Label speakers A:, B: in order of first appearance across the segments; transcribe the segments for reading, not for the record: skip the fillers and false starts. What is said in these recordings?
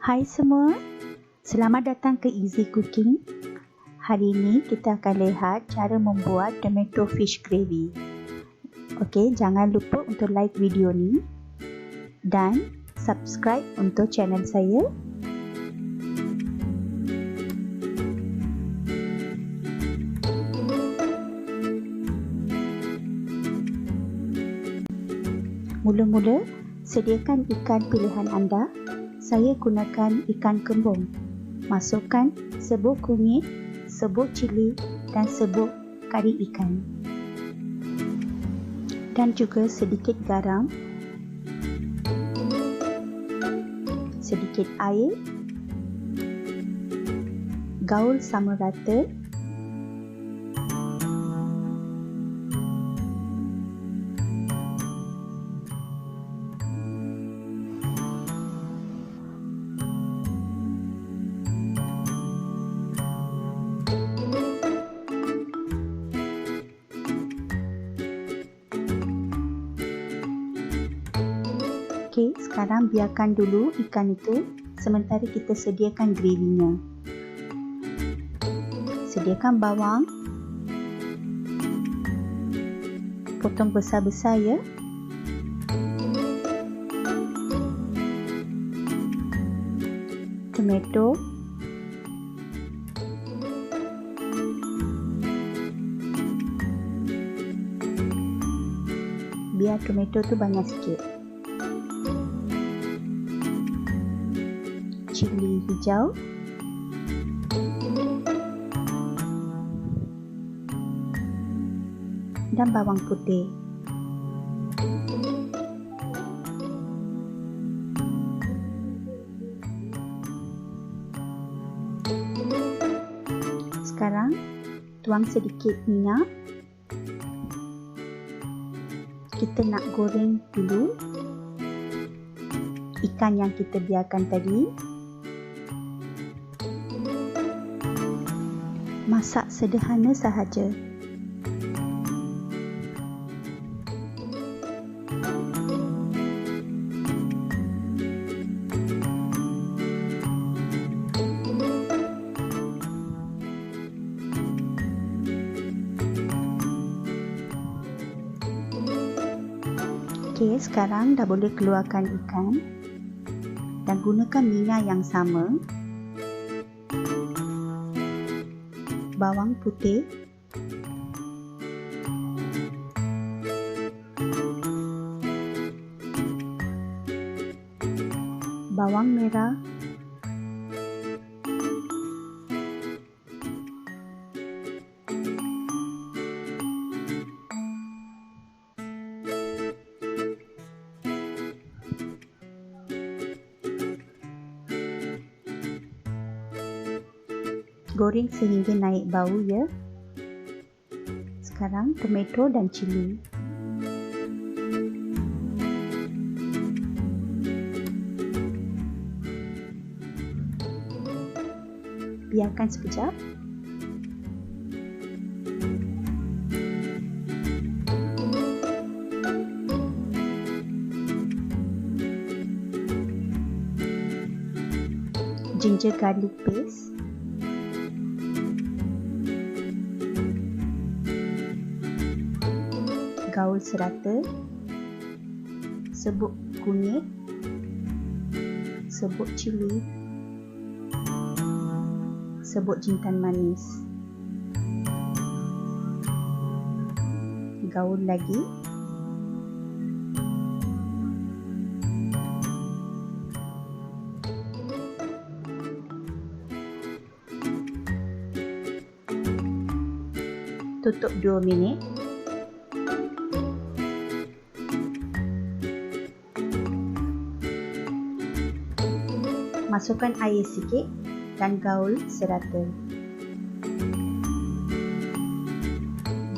A: Hai semua, selamat datang ke Easy Cooking. Hari ini kita akan lihat cara membuat tomato fish gravy. Okey, jangan lupa untuk like video ni dan subscribe untuk channel saya. Mula-mula, sediakan ikan pilihan anda. Saya gunakan ikan kembung. Masukkan serbuk kunyit, serbuk cili dan serbuk kari ikan. Dan juga sedikit garam, sedikit air, gaul sama rata. Okey, sekarang biarkan dulu ikan itu sementara kita sediakan gravy-nya. Sediakan bawang. Potong besar-besar ya. Tomato. Biar tomato tu banyak sikit. Cili hijau, dan bawang putih. Sekarang tuang sedikit minyak. Kita nak goreng dulu ikan yang kita biarkan tadi. Masak sederhana sahaja. Okey, sekarang dah boleh keluarkan ikan dan gunakan minyak yang sama. Bawang putih, bawang merah, goreng sehingga naik bau ya. Sekarang tomato dan cili. Biarkan sekejap. Ginger garlic paste. Gaul serata, serbuk kunyit, serbuk cili, serbuk jintan manis. Gaul lagi. Tutup 2 minit. Masukkan air sikit dan gaul serata.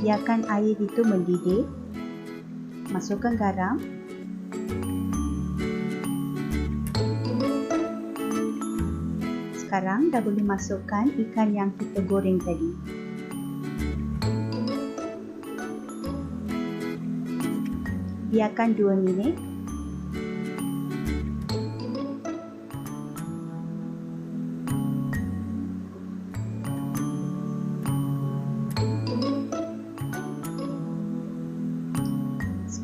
A: Biarkan air itu mendidih. Masukkan garam. Sekarang dah boleh masukkan ikan yang kita goreng tadi. Biarkan 2 minit.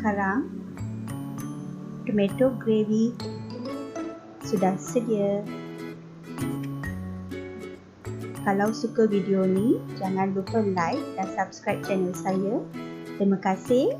A: sekarang tomato gravy sudah sedia. Kalau suka video ni, jangan lupa like dan subscribe channel saya. Terima kasih.